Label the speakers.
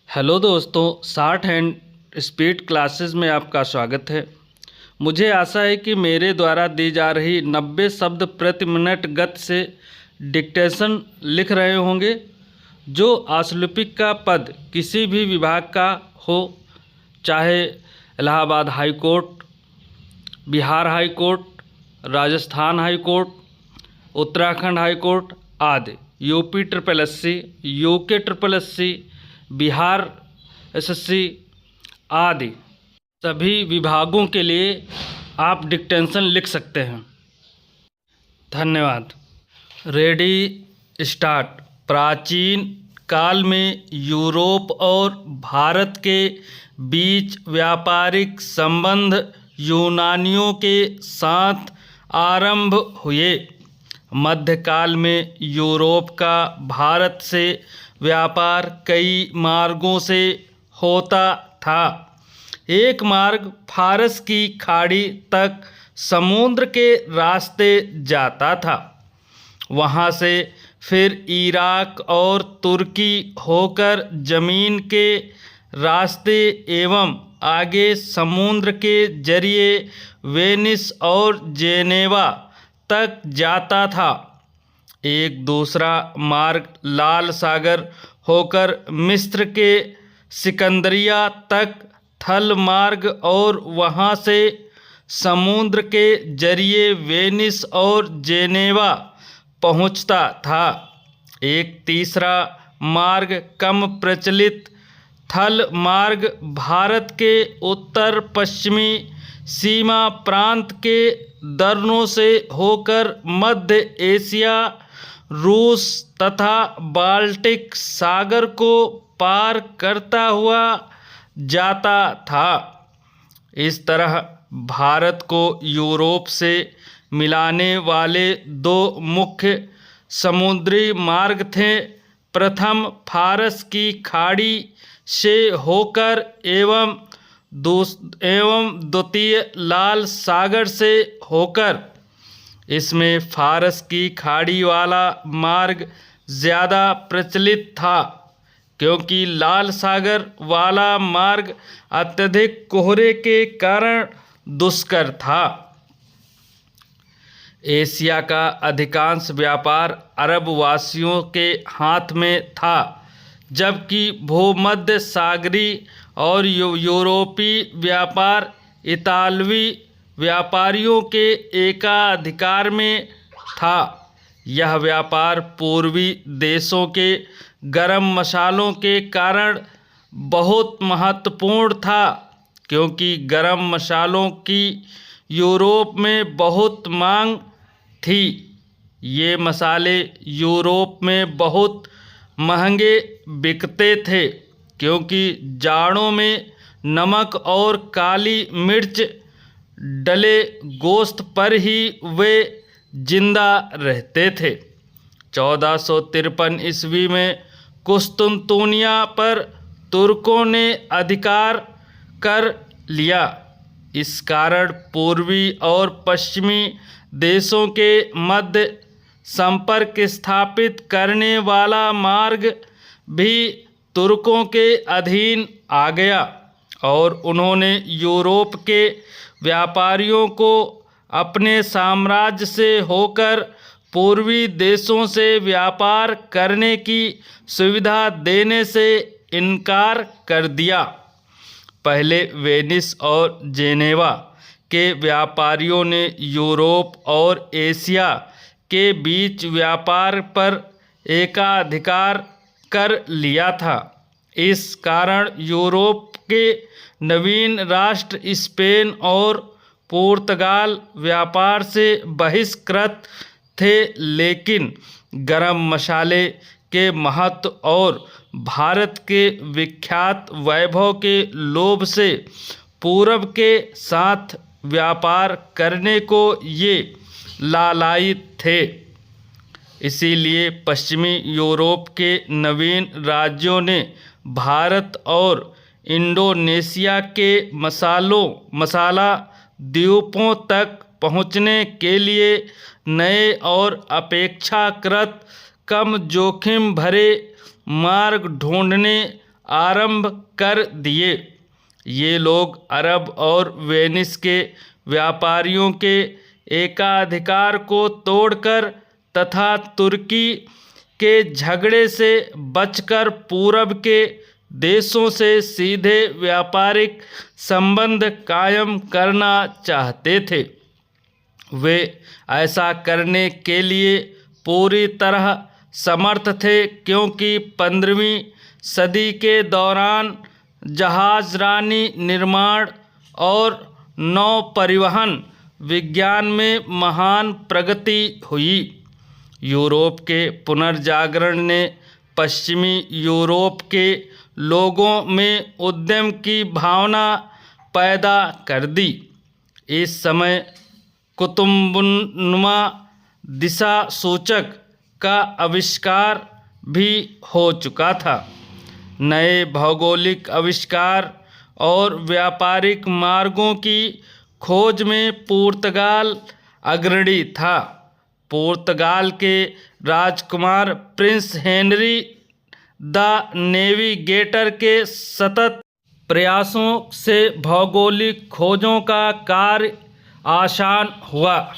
Speaker 1: Hello दोस्तों, short hand speed classes में आपका स्वागत है। मुझे आशा है कि मेरे द्वारा दी जा रही 90 शब्द प्रति मिनट गति से डिक्टेशन लिख रहे होंगे। जो आशुलिपिक का पद किसी भी विभाग का हो, चाहे Allahabad high court, Bihar high court, Rajasthan high court, Uttarakhand high court आदि, UP triple SC, UK triple SC, Bihar SSC आदि सभी विभागों के लिए आप डिक्टेशन लिख सकते हैं। धन्यवाद। Ready start. प्राचीन काल में यूरोप और भारत के बीच व्यापारिक संबंध यूनानियों के साथ आरंभ हुए। मध्यकाल में यूरोप का भारत से व्यापार कई मार्गों से होता था। एक मार्ग फारस की खाड़ी तक समुद्र के रास्ते जाता था। वहाँ से फिर इराक और तुर्की होकर ज़मीन के रास्ते एवं आगे समुद्र के जरिए वेनिस और जेनेवा तक जाता था। एक दूसरा मार्ग लाल सागर होकर मिस्र के सिकंदरिया तक थल मार्ग और वहाँ से समुद्र के जरिए वेनिस और जेनेवा पहुँचता था। एक तीसरा मार्ग कम प्रचलित थल मार्ग भारत के उत्तर पश्चिमी सीमा प्रांत के दर्रों से होकर मध्य एशिया, रूस तथा बाल्टिक सागर को पार करता हुआ जाता था। इस तरह भारत को यूरोप से मिलाने वाले दो मुख्य समुद्री मार्ग थे। प्रथम फारस की खाड़ी से होकर एवं द्वितीय लाल सागर से होकर। इसमें फारस की खाड़ी वाला मार्ग ज़्यादा प्रचलित था, क्योंकि लाल सागर वाला मार्ग अत्यधिक कोहरे के कारण दुष्कर था। एशिया का अधिकांश व्यापार अरब वासियों के हाथ में था, जबकि भूमध्य सागरी और यूरोपीय व्यापार इतालवी व्यापारियों के एकाधिकार में था। यह व्यापार पूर्वी देशों के गरम मसालों के कारण बहुत महत्वपूर्ण था, क्योंकि गरम मसालों की यूरोप में बहुत मांग थी। ये मसाले यूरोप में बहुत महंगे बिकते थे, क्योंकि जाड़ों में नमक और काली मिर्च डले गोश्त पर ही वे जिंदा रहते थे। 1453 ईस्वी में कुस्तुनतुनिया पर तुर्कों ने अधिकार कर लिया। इस कारण पूर्वी और पश्चिमी देशों के मध्य संपर्क स्थापित करने वाला मार्ग भी तुर्कों के अधीन आ गया और उन्होंने यूरोप के व्यापारियों को अपने साम्राज्य से होकर पूर्वी देशों से व्यापार करने की सुविधा देने से इनकार कर दिया। पहले वेनिस और जेनेवा के व्यापारियों ने यूरोप और एशिया के बीच व्यापार पर एकाधिकार कर लिया था। इस कारण यूरोप के नवीन राष्ट्र स्पेन और पुर्तगाल व्यापार से बहिष्कृत थे, लेकिन गरम मसाले के महत्व और भारत के विख्यात वैभव के लोभ से पूरब के साथ व्यापार करने को ये लालायित थे। इसीलिए पश्चिमी यूरोप के नवीन राज्यों ने भारत और इंडोनेशिया के मसाला द्वीपों तक पहुंचने के लिए नए और अपेक्षाकृत कम जोखिम भरे मार्ग ढूंढने आरंभ कर दिए। ये लोग अरब और वेनिस के व्यापारियों के एकाधिकार को तोड़कर तथा तुर्की के झगड़े से बचकर पूरब के देशों से सीधे व्यापारिक संबंध कायम करना चाहते थे। वे ऐसा करने के लिए पूरी तरह समर्थ थे, क्योंकि 15वीं सदी के दौरान जहाज़रानी निर्माण और नौ परिवहन विज्ञान में महान प्रगति हुई। यूरोप के पुनर्जागरण ने पश्चिमी यूरोप के लोगों में उद्यम की भावना पैदा कर दी। इस समय कुतुबुन्नुमा दिशा सूचक का आविष्कार भी हो चुका था। नए भौगोलिक आविष्कार और व्यापारिक मार्गों की खोज में पुर्तगाल अग्रणी था। पुर्तगाल के राजकुमार प्रिंस हेनरी द नेविगेटर के सतत प्रयासों से भौगोलिक खोजों का कार्य आसान हुआ।